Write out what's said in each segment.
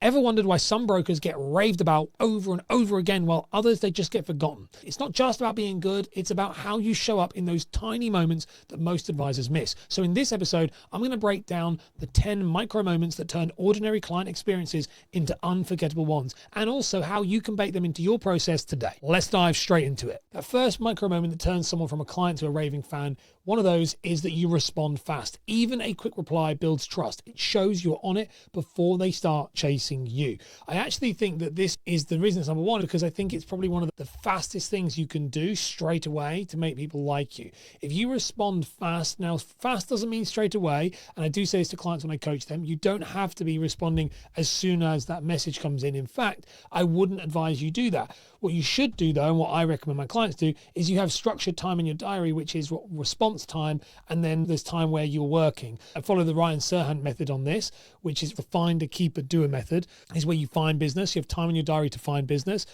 Ever wondered why some brokers get raved about over and over again while others, they just get forgotten? It's not just about being good, it's about how you show up in those tiny moments that most advisors miss. So in this episode, I'm going to break down the 10 micro moments that turn ordinary client experiences into unforgettable ones, and also how you can bake them into your process today. Let's dive straight into it. That first micro moment that turns someone from a client to a raving fan, one of those is that you respond fast. Even a quick reply builds trust. It shows you're on it before they start chasing you. I actually think that this is the reason it's number one, because I think it's probably one of the fastest things you can do straight away to make people like you. If you respond fast, now fast doesn't mean straight away, and I do say this to clients when I coach them, you don't have to be responding as soon as that message comes in. In fact, I wouldn't advise you do that. What you should do though, and what I recommend my clients do, is you have structured time in your diary, which is response time, and then there's time where you're working. I follow the Ryan Serhant method on this, which is the find a keeper doer method, is where you find business. You have time in your diary to find business.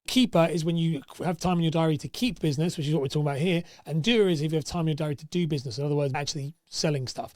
Keeper is when you have time in your diary to keep business, which is what we're talking about here. And doer is if you have time in your diary to do business. In other words, actually selling stuff.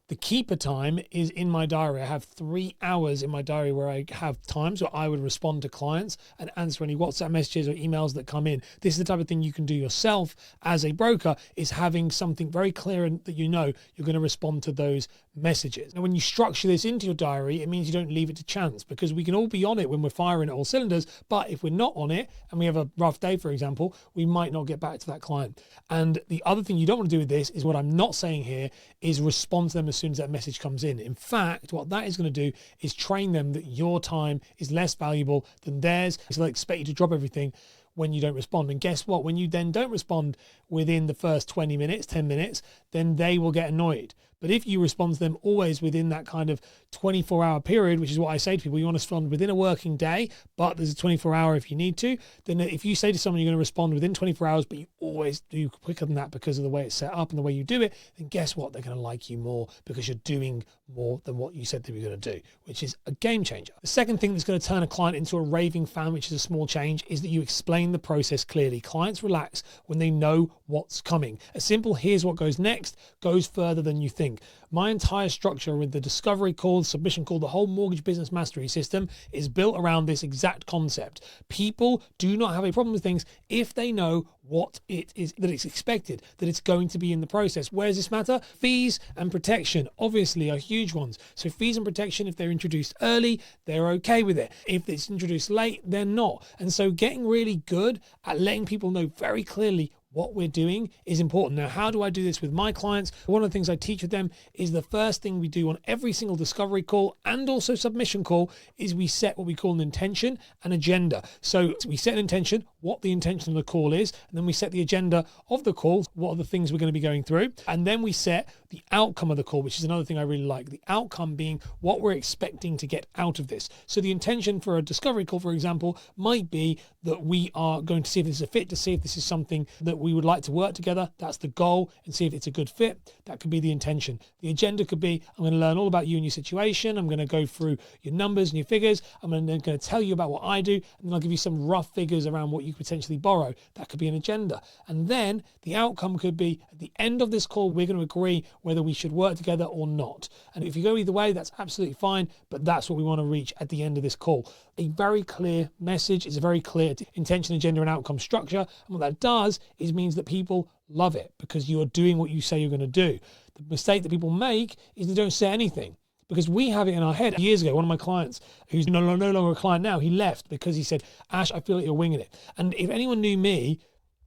The keeper time is in my diary. I have 3 hours in my diary where I have times where I would respond to clients and answer any WhatsApp messages or emails that come in. This is the type of thing you can do yourself as a broker, is having something very clear and that you know you're going to respond to those messages. Now, when you structure this into your diary, it means you don't leave it to chance, because we can all be on it when we're firing at all cylinders. But if we're not on it and we have a rough day, for example, we might not get back to that client. And the other thing you don't want to do with this is what I'm not saying here is respond to them as soon as that message comes in. In fact, what that is going to do is train them that your time is less valuable than theirs. So they'll expect you to drop everything when you don't respond. And guess what? When you then don't respond within the first 20 minutes, 10 minutes, then they will get annoyed. But if you respond to them always within that kind of 24-hour period, which is what I say to people, you want to respond within a working day, but there's a 24-hour if you need to, then if you say to someone you're going to respond within 24 hours, but you always do quicker than that because of the way it's set up and the way you do it, then guess what? They're going to like you more because you're doing more than what you said they were going to do, which is a game changer. The second thing that's going to turn a client into a raving fan, which is a small change, is that you explain the process clearly. Clients relax when they know what's coming. A simple "here's what goes next" goes further than you think. My entire structure with the discovery call, the submission call, the whole mortgage business mastery system is built around this exact concept. People do not have a problem with things if they know what it is, that it's expected, that it's going to be in the process. Where does this matter? Fees and protection obviously are huge ones. So fees and protection, if they're introduced early, they're okay with it. If it's introduced late, they're not. And so getting really good at letting people know very clearly what we're doing is important. Now, how do I do this with my clients? One of the things I teach with them is the first thing we do on every single discovery call and also submission call is we set what we call an intention and agenda. So we set an intention, what the intention of the call is, and then we set the agenda of the call, what are the things we're going to be going through, and then we set the outcome of the call, which is another thing I really like. The outcome being what we're expecting to get out of this. So the intention for a discovery call, for example, might be that we are going to see if this is a fit, to see if this is something that we would like to work together. That's the goal, and see if it's a good fit. That could be the intention. The agenda could be, I'm going to learn all about you and your situation. I'm going to go through your numbers and your figures. I'm then going to tell you about what I do, and then I'll give you some rough figures around what you could potentially borrow. That could be an agenda. And then the outcome could be, at the end of this call, we're going to agree whether we should work together or not. And if you go either way, that's absolutely fine, but that's what we want to reach at the end of this call. A very clear message. It's a very clear intention, agenda, and outcome structure. And what that does is means that people love it because you're doing what you say you're going to do. The mistake that people make is they don't say anything, because we have it in our head. Years ago, one of my clients, who's no longer a client now, he left because he said, "Ash, I feel like you're winging it." And if anyone knew me,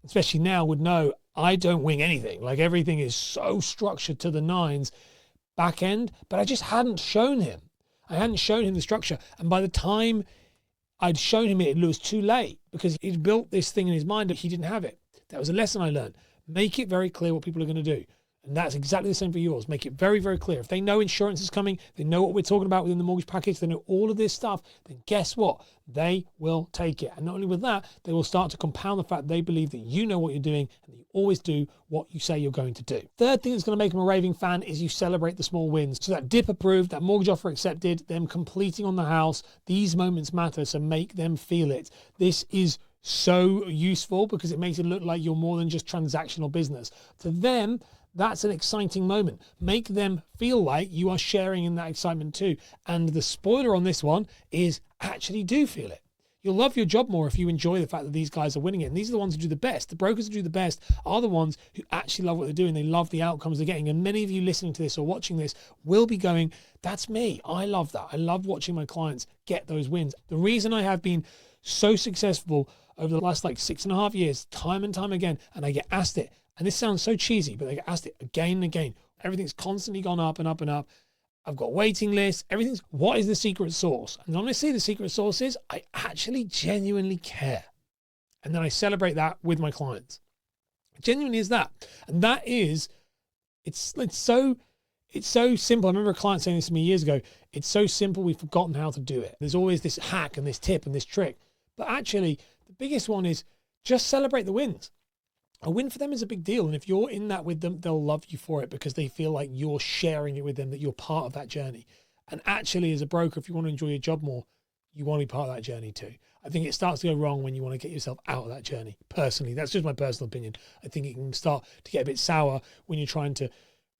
especially now, would know I don't wing anything. Like, everything is so structured to the nines back end, but I just hadn't shown him. I hadn't shown him the structure. And by the time I'd shown him it was too late, because he'd built this thing in his mind that he didn't have it. That was a lesson I learned. Make it very clear what people are going to do. And that's exactly the same for yours. Make it very, very clear. If they know insurance is coming, they know what we're talking about within the mortgage package, they know all of this stuff, then guess what? They will take it. And not only with that, they will start to compound the fact they believe that you know what you're doing and that you always do what you say you're going to do. Third thing that's going to make them a raving fan is you celebrate the small wins. So that DIP approved, that mortgage offer accepted, them completing on the house, these moments matter, so make them feel it. This is so useful because it makes it look like you're more than just transactional business. To them, That's an exciting moment. Make them feel like you are sharing in that excitement too. And the spoiler on this one is actually do feel it. You'll love your job more if you enjoy the fact that these guys are winning it. And these are the ones who do the best. The brokers who do the best are the ones who actually love what they're doing. They love the outcomes they're getting. And many of you listening to this or watching this will be going, that's me. I love that. I love watching my clients get those wins. The reason I have been so successful over the last 6.5 years, time and time again, and I get asked it, and this sounds so cheesy, but I get asked it again and again. Everything's constantly gone up and up and up. I've got waiting lists, everything's, what is the secret sauce? And when I say the secret sauce is, I actually genuinely care. And then I celebrate that with my clients. It genuinely is that. And that is, it's so simple. I remember a client saying this to me years ago. It's so simple, we've forgotten how to do it. There's always this hack and this tip and this trick. But actually, the biggest one is just celebrate the wins. A win for them is a big deal. And if you're in that with them, they'll love you for it because they feel like you're sharing it with them, that you're part of that journey. And actually, as a broker, if you want to enjoy your job more, you want to be part of that journey too. I think it starts to go wrong when you want to get yourself out of that journey. Personally, that's just my personal opinion. I think it can start to get a bit sour when you're trying to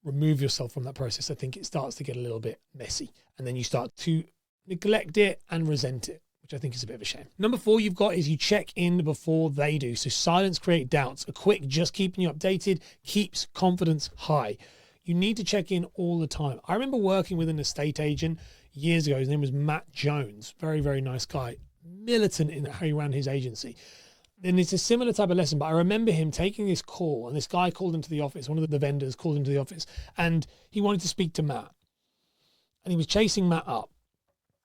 remove yourself from that process. I think it starts to get a little bit messy and then you start to neglect it and resent it, which I think is a bit of a shame. Number 4 you've got is you check in before they do. So silence creates doubts. A quick just keeping you updated keeps confidence high. You need to check in all the time. I remember working with an estate agent years ago. His name was Matt Jones. Very, very nice guy. Militant in how he ran his agency. And it's a similar type of lesson, but I remember him taking this call and this guy called into the office. One of the vendors called into the office and he wanted to speak to Matt. And he was chasing Matt up.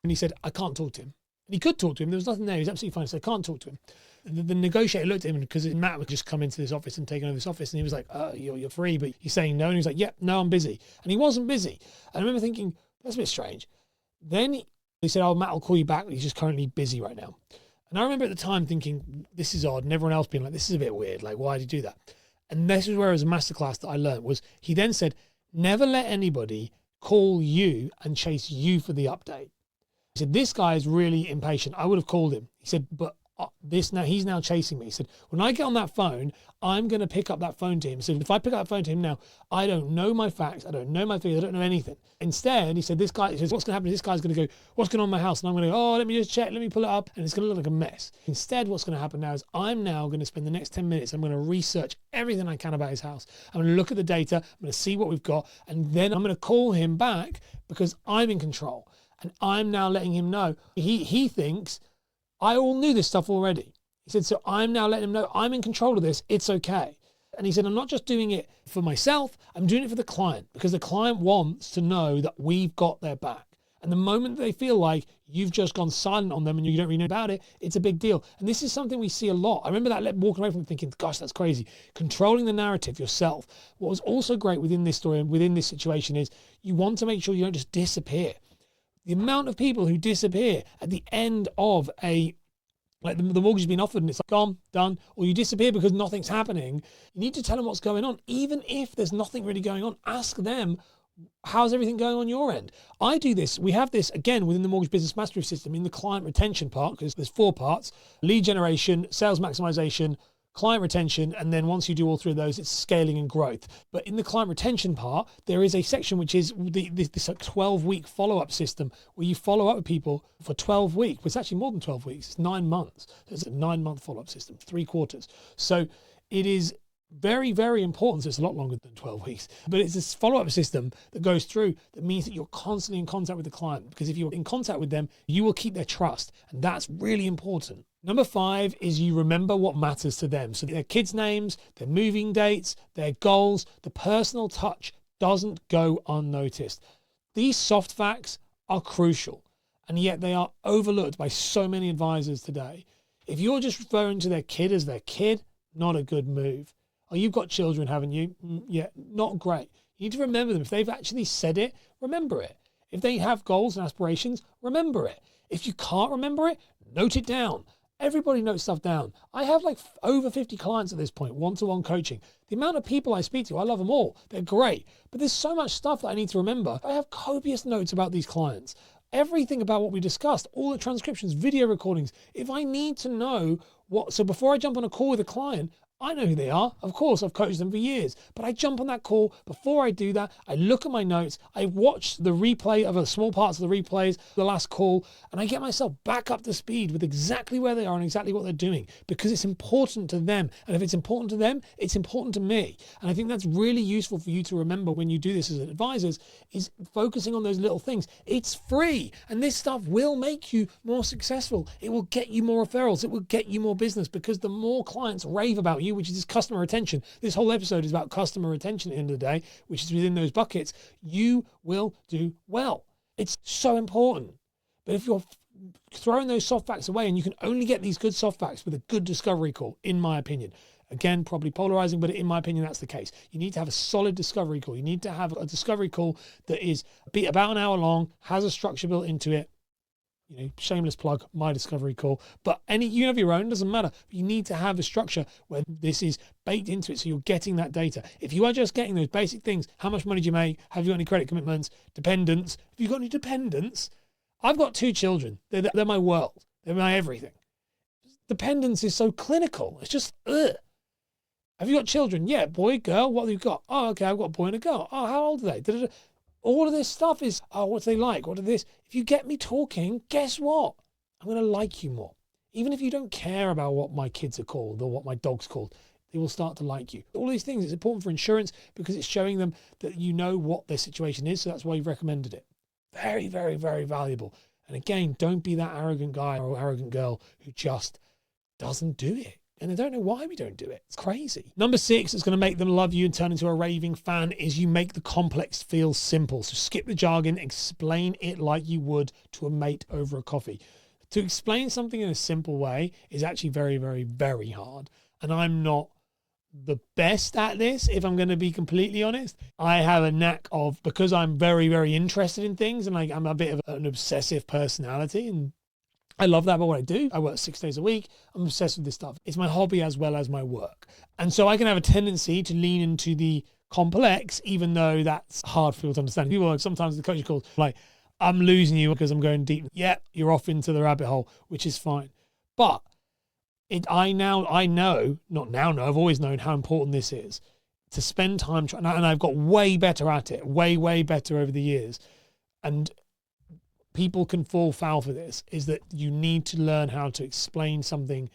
And he said, I can't talk to him. He could talk to him. There was nothing there. He was absolutely fine. So I can't talk to him. The negotiator looked at him because Matt would just come into this office and taken over this office. And he was like, you're free, but you're saying no. And he was like, yeah, no, I'm busy. And he wasn't busy. And I remember thinking, that's a bit strange. Then he said, oh, Matt will call you back. He's just currently busy right now. And I remember at the time thinking, this is odd. And everyone else being like, this is a bit weird. Like, why did you do that? And this is where it was a masterclass that I learned was he then said, never let anybody call you and chase you for the update. He said, this guy is really impatient. I would have called him. He said, but he's now chasing me. He said, when I get on that phone, I'm going to pick up that phone to him. So if I pick up that phone to him now, I don't know my facts. I don't know my figures. I don't know anything. Instead, he said, what's going to happen is this guy's going to go, what's going on in my house? And I'm going to go, oh, let me just check. Let me pull it up. And it's going to look like a mess. Instead, what's going to happen now is I'm now going to spend the next 10 minutes. I'm going to research everything I can about his house. I'm going to look at the data. I'm going to see what we've got. And then I'm going to call him back because I'm in control. And I'm now letting him know. He thinks I all knew this stuff already. He said, so I'm now letting him know I'm in control of this. It's okay. And he said, I'm not just doing it for myself. I'm doing it for the client because the client wants to know that we've got their back. And the moment they feel like you've just gone silent on them and you don't really know about it, it's a big deal. And this is something we see a lot. I remember that walking away from it thinking, gosh, that's crazy. Controlling the narrative yourself. What was also great within this story and within this situation is you want to make sure you don't just disappear. The amount of people who disappear at the end of the mortgage has been offered and it's like gone, done, or you disappear because nothing's happening. You need to tell them what's going on. Even if there's nothing really going on, ask them, how's everything going on your end? I do this. We have this, again, within the Mortgage Business Mastery System in the client retention part, because there's 4 parts: lead generation, sales maximization, client retention, and then once you do all 3 of those, it's scaling and growth. But in the client retention part, there is a section which is this 12-week follow-up system where you follow up with people for 12 weeks. It's actually more than 12 weeks. It's 9 months. It's a 9-month follow-up system, 3 quarters. So it is very, very important. So it's a lot longer than 12 weeks. But it's this follow-up system that goes through that means that you're constantly in contact with the client, because if you're in contact with them, you will keep their trust. And that's really important. Number 5 is you remember what matters to them. So their kids' names, their moving dates, their goals, the personal touch doesn't go unnoticed. These soft facts are crucial, and yet they are overlooked by so many advisors today. If you're just referring to their kid as their kid, not a good move. Oh, you've got children, haven't you? Yeah, not great. You need to remember them. If they've actually said it, remember it. If they have goals and aspirations, remember it. If you can't remember it, note it down. Everybody notes stuff down. I have over 50 clients at this point, one-to-one coaching. The amount of people I speak to, I love them all. They're great. But there's so much stuff that I need to remember. I have copious notes about these clients. Everything about what we discussed, all the transcriptions, video recordings. If I need to know so before I jump on a call with a client, I know who they are. Of course, I've coached them for years. But I jump on that call. Before I do that, I look at my notes. I watch the replay of the small parts of the replays, the last call, and I get myself back up to speed with exactly where they are and exactly what they're doing, because it's important to them. And if it's important to them, it's important to me. And I think that's really useful for you to remember when you do this as advisors, is focusing on those little things. It's free. And this stuff will make you more successful. It will get you more referrals. It will get you more business, because the more clients rave about you, which is customer retention. This whole episode is about customer retention at the end of the day, which is within those buckets. You will do well. It's so important. But if you're throwing those soft facts away, and you can only get these good soft facts with a good discovery call, in my opinion. Again, probably polarizing, but in my opinion, that's the case. You need to have a solid discovery call. You need to have a discovery call that is about an hour long, has a structure built into it. You know, shameless plug, my discovery call. But you have your own, doesn't matter. But you need to have a structure where this is baked into it, so you're getting that data. If you are just getting those basic things, how much money do you make? Have you got any credit commitments? Dependents? Have you got any dependents? I've got 2 children. They're my world. They're my everything. Dependence is so clinical. It's just, ugh. Have you got children? Yeah, boy, girl, what have you got? Oh, okay, I've got a boy and a girl. Oh, how old are they? Da-da-da. All of this stuff is, oh, what's they like? What are this? If you get me talking, guess what? I'm going to like you more. Even if you don't care about what my kids are called or what my dog's called, they will start to like you. All these things, it's important for insurance because it's showing them that you know what their situation is. So that's why you've recommended it. Very, very, very valuable. And again, don't be that arrogant guy or arrogant girl who just doesn't do it. And I don't know why we don't do it. It's crazy. Number 6 that's going to make them love you and turn into a raving fan is you make the complex feel simple. So skip the jargon, explain it like you would to a mate over a coffee. To explain something in a simple way is actually very, very, very hard. And I'm not the best at this, if I'm going to be completely honest. I have a knack of, because I'm very, very interested in things, and I'm a bit of an obsessive personality, and I love that about what I do. I work 6 days a week. I'm obsessed with this stuff. It's my hobby as well as my work. And so I can have a tendency to lean into the complex, even though that's hard for people to understand. People, sometimes the coach calls like, I'm losing you because I'm going deep. Yeah, you're off into the rabbit hole, which is fine. But I know, I've always known how important this is, to spend time and I've got way better at it, way, way better over the years. And people can fall foul for this, is that you need to learn how to explain something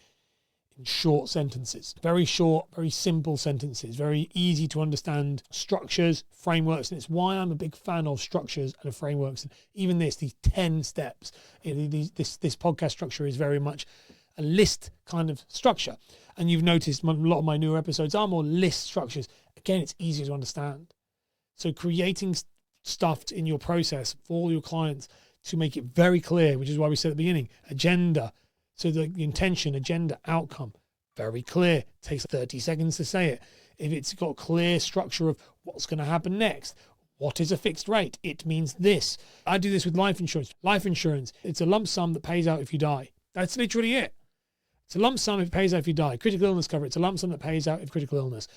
in short sentences, very short, very simple sentences, very easy to understand structures, frameworks. And it's why I'm a big fan of structures and of frameworks. And even these 10 steps, this podcast structure is very much a list kind of structure. And you've noticed a lot of my newer episodes are more list structures. Again, it's easier to understand. So creating stuff in your process for your clients to make it very clear, which is why we said at the beginning, agenda. So the intention, agenda, outcome, very clear. It takes 30 seconds to say it. If it's got a clear structure of what's going to happen next, what is a fixed rate? It means this. I do this with life insurance. Life insurance, it's a lump sum that pays out if you die. That's literally it. It's a lump sum if it pays out if you die. Critical illness cover, it's a lump sum that pays out if critical illness.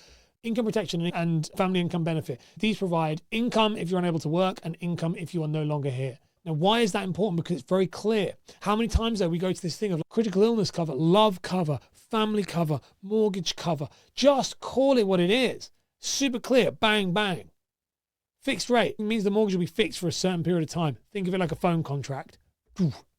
Income protection and family income benefit. These provide income if you're unable to work and income if you are no longer here. Now, why is that important? Because it's very clear. How many times, though, we go to this thing of critical illness cover, love cover, family cover, mortgage cover. Just call it what it is. Super clear. Bang, bang. Fixed rate. It means the mortgage will be fixed for a certain period of time. Think of it like a phone contract.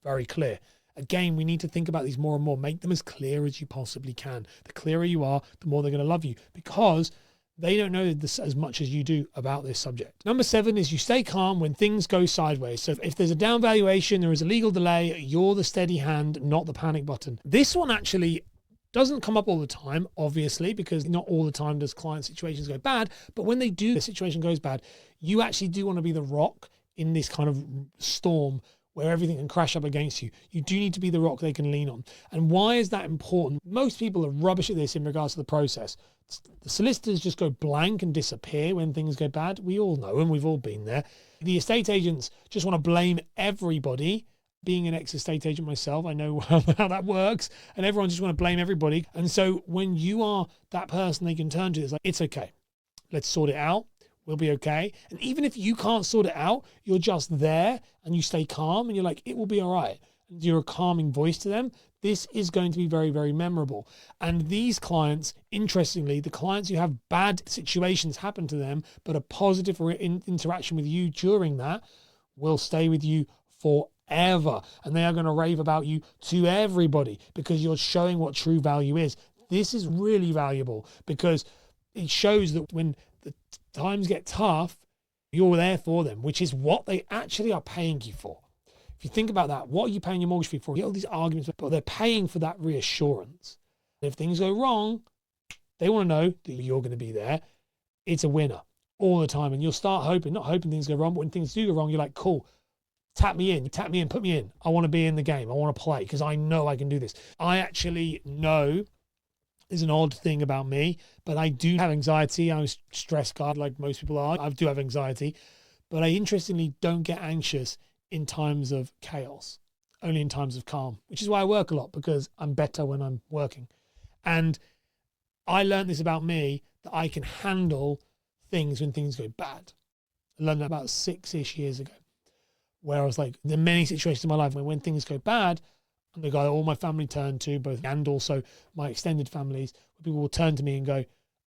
Very clear. Again, we need to think about these more and more. Make them as clear as you possibly can. The clearer you are, the more they're going to love you, because they don't know this as much as you do about this subject. Number 7 is you stay calm when things go sideways. So if there's a down valuation, there is a legal delay, you're the steady hand, not the panic button. This one actually doesn't come up all the time, obviously, because not all the time does client situations go bad. But when they do, the situation goes bad, you actually do want to be the rock in this kind of storm where everything can crash up against you. You do need to be the rock they can lean on. And why is that important? Most people are rubbish at this in regards to the process. The solicitors just go blank and disappear when things go bad. We all know, and we've all been there. The estate agents just want to blame everybody. Being an ex-estate agent myself, I know how that works. And everyone just want to blame everybody. And so when you are that person they can turn to, it's like, it's okay. Let's sort it out. We'll be okay. And even if you can't sort it out, you're just there and you stay calm and you're like, it will be all right. you're a calming voice to them, this is going to be very, very memorable. And these clients, interestingly, the clients who have bad situations happen to them, but a positive interaction with you during that, will stay with you forever. And they are going to rave about you to everybody because you're showing what true value is. This is really valuable because it shows that when the times get tough, you're there for them, which is what they actually are paying you for. If you think about that, what are you paying your mortgage fee for? You get all these arguments, but they're paying for that reassurance. And if things go wrong, they want to know that you're going to be there. It's a winner all the time. And you'll start hoping, not hoping things go wrong, but when things do go wrong, you're like, cool, tap me in, put me in. I want to be in the game. I want to play because I know I can do this. I actually know is an odd thing about me, but I do have anxiety. I'm a stress guard like most people are. I do have anxiety, but I interestingly don't get anxious in times of chaos, only in times of calm, which is why I work a lot because I'm better when I'm working. And I learned this about me, that I can handle things when things go bad. I learned that about 6-ish years ago, where I was like, there are many situations in my life when things go bad, I'm the guy that all my family turn to, both and also my extended families, where people will turn to me and go,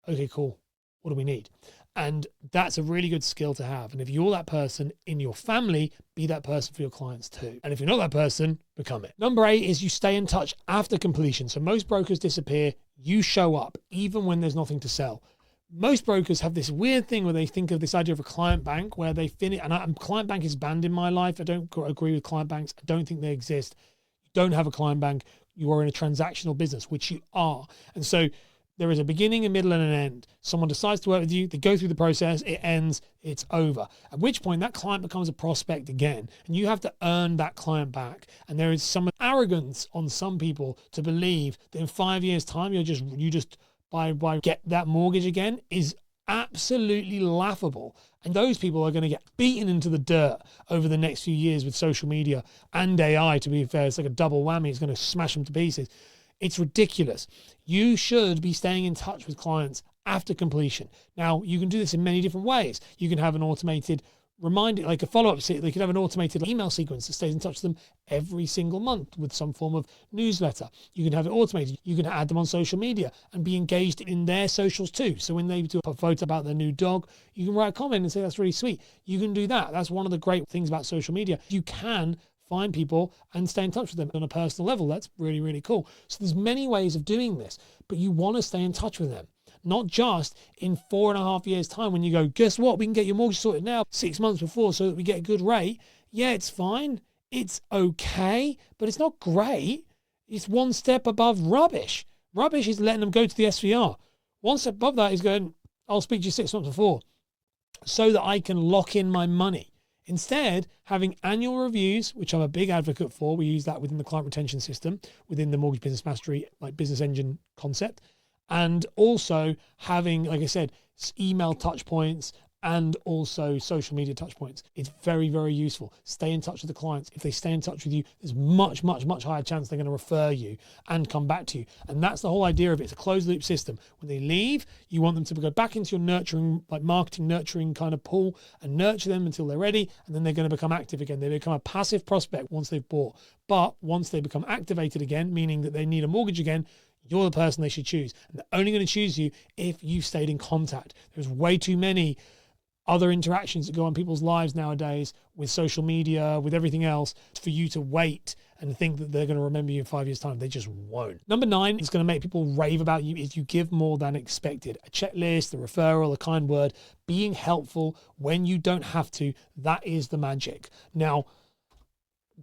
okay, cool, what do we need? And that's a really good skill to have. And if you're that person in your family, be that person for your clients too. And if you're not that person, become it. Number 8 is you stay in touch after completion. So most brokers disappear. You show up even when there's nothing to sell. Most brokers have this weird thing where they think of this idea of a client bank where they finish, and client bank is banned in my life. I don't agree with client banks. I don't think they exist. You don't have a client bank. You are in a transactional business, which you are. And so there is a beginning, a middle, and an end. Someone decides to work with you, they go through the process, it ends, it's over. At which point that client becomes a prospect again, and you have to earn that client back. And there is some arrogance on some people to believe that in 5 years' time, you just by get that mortgage again is absolutely laughable. And those people are going to get beaten into the dirt over the next few years with social media and AI, to be fair. It's like a double whammy. It's going to smash them to pieces. It's ridiculous. You should be staying in touch with clients after completion. Now, you can do this in many different ways. You can have an automated reminder, like a follow-up. They could have an automated email sequence that stays in touch with them every single month with some form of newsletter. You can have it automated. You can add them on social media and be engaged in their socials too. So when they do a photo about their new dog, you can write a comment and say, that's really sweet. You can do that. That's one of the great things about social media. You can find people and stay in touch with them on a personal level. That's really, really cool. So there's many ways of doing this, but you want to stay in touch with them. Not just in 4.5 years' time when you go, guess what? We can get your mortgage sorted now 6 months before so that we get a good rate. Yeah, it's fine. It's okay, but it's not great. It's one step above rubbish. Rubbish is letting them go to the SVR. One step above that is going, I'll speak to you 6 months before so that I can lock in my money. Instead, having annual reviews, which I'm a big advocate for, we use that within the client retention system, within the Mortgage Business Mastery, like business engine concept, and also having, like I said, email touch points and also social media touch points. It's very, very useful. Stay in touch with the clients. If they stay in touch with you, there's much, much, much higher chance they're going to refer you and come back to you. And that's the whole idea of it. It's a closed loop system. When they leave, you want them to go back into your nurturing, like marketing, nurturing kind of pool and nurture them until they're ready. And then they're going to become active again. They become a passive prospect once they've bought. But once they become activated again, meaning that they need a mortgage again, you're the person they should choose. And they're only going to choose you if you've stayed in contact. There's way too many other interactions that go on people's lives nowadays with social media, with everything else, for you to wait and think that they're going to remember you in 5 years' time. They just won't. Number 9 is going to make people rave about you is you give more than expected. A checklist, a referral, a kind word, being helpful when you don't have to, that is the magic. Now,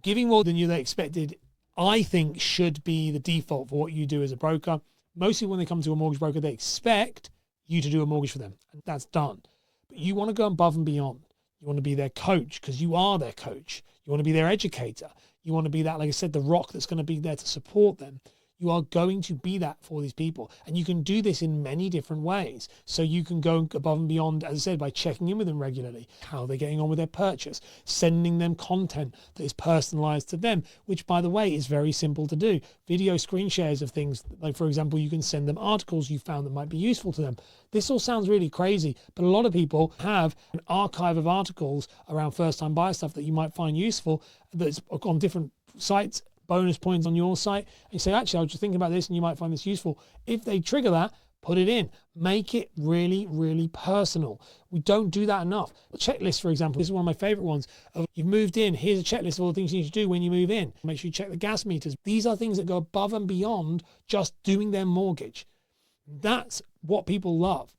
giving more than you expected, I think, should be the default for what you do as a broker. Mostly when they come to a mortgage broker, they expect you to do a mortgage for them, and that's done. But you want to go above and beyond. You want to be their coach because you are their coach. You want to be their educator. You want to be that, like I said, the rock that's going to be there to support them. You are going to be that for these people. And you can do this in many different ways. So you can go above and beyond, as I said, by checking in with them regularly. How are they getting on with their purchase? Sending them content that is personalized to them, which, by the way, is very simple to do. Video screen shares of things. Like, for example, you can send them articles you found that might be useful to them. This all sounds really crazy, but a lot of people have an archive of articles around first-time buyer stuff that you might find useful that's on different sites bonus points on your site. And you say, actually, I was just thinking about this and you might find this useful. If they trigger that, put it in. Make it really, really personal. We don't do that enough. A checklist, for example, this is one of my favorite ones. You've moved in. Here's a checklist of all the things you need to do when you move in. Make sure you check the gas meters. These are things that go above and beyond just doing their mortgage. That's what people love.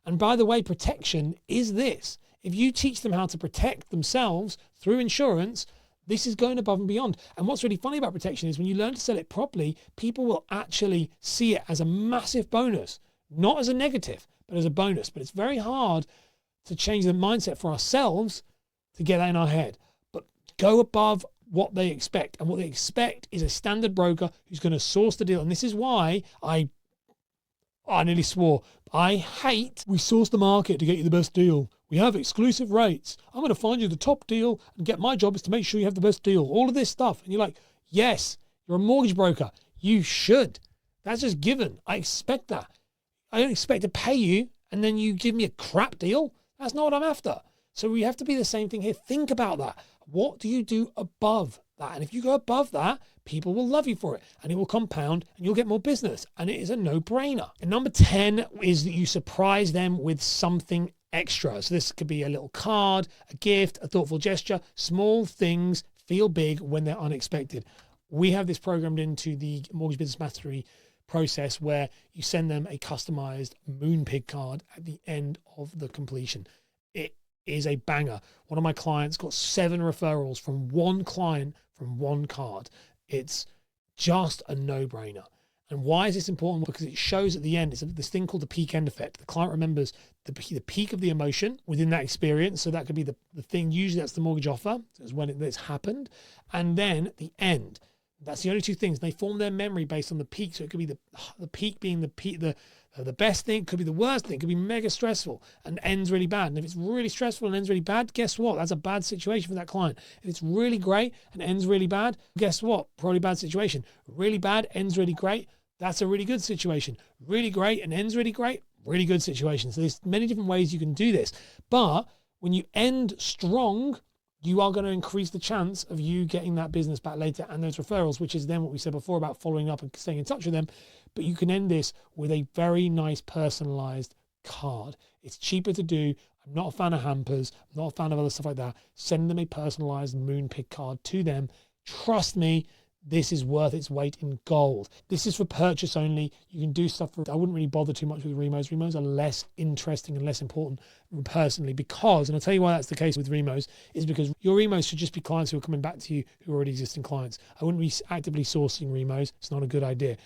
And by the way, protection is this. If you teach them how to protect themselves through insurance, this is going above and beyond. And what's really funny about protection is when you learn to sell it properly, people will actually see it as a massive bonus, not as a negative, but as a bonus. But it's very hard to change the mindset for ourselves to get that in our head. But go above what they expect. And what they expect is a standard broker who's going to source the deal. And this is why I nearly swore. I hate we source the market to get you the best deal. We have exclusive rates. I'm going to find you the top deal and get my job is to make sure you have the best deal. All of this stuff. And you're like, yes, you're a mortgage broker. You should. That's just given. I expect that. I don't expect to pay you and then you give me a crap deal. That's not what I'm after. So we have to be the same thing here. Think about that. What do you do above that? And if you go above that, people will love you for it and it will compound and you'll get more business. And it is a no-brainer. And number 10 is that you surprise them with something extra. So this could be a little card, a gift, a thoughtful gesture. Small things feel big when they're unexpected. We have this programmed into the Mortgage Business Mastery process where you send them a customized Moonpig card at the end of the completion. It is a banger. One of my clients got 7 referrals from one client from one card. It's just a no-brainer. And why is this important? Because it shows at the end, it's this thing called the peak end effect. The client remembers the peak of the emotion within that experience. So that could be the thing, usually that's the mortgage offer, is when it's happened. And then the end. That's the only two things. They form their memory based on the peak. So it could be the peak being the best thing, it could be the worst thing, it could be mega stressful and ends really bad. And if it's really stressful and ends really bad, guess what? That's a bad situation for that client. If it's really great and ends really bad, guess what? Probably bad situation. Really bad, ends really great. That's a really good situation. Really great and ends really great, really good situation. So there's many different ways you can do this. But when you end strong, you are going to increase the chance of you getting that business back later and those referrals, which is then what we said before about following up and staying in touch with them. But you can end this with a very nice personalized card. It's cheaper to do. I'm not a fan of hampers. I'm not a fan of other stuff like that. Send them a personalized Moonpig card to them. Trust me, this is worth its weight in gold. This is for purchase only. You can do stuff I wouldn't really bother too much with Remos. Remos are less interesting and less important personally because, and I'll tell you why that's the case with Remos, is because your Remos should just be clients who are coming back to you who are already existing clients. I wouldn't be actively sourcing Remos. It's not a good idea.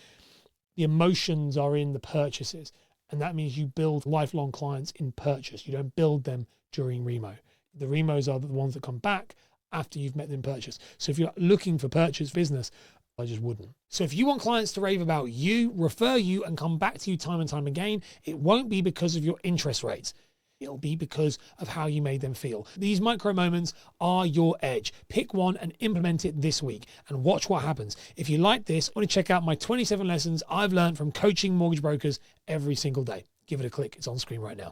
The emotions are in the purchases. And that means you build lifelong clients in purchase. You don't build them during Remo. The Remos are the ones that come back after you've met them in purchase. So if you're looking for purchase business, I just wouldn't. So if you want clients to rave about you, refer you and come back to you time and time again, it won't be because of your interest rates. It'll be because of how you made them feel. These micro moments are your edge. Pick one and implement it this week and watch what happens. If you like this, I want to check out my 27 lessons I've learned from coaching mortgage brokers every single day. Give it a click. It's on screen right now.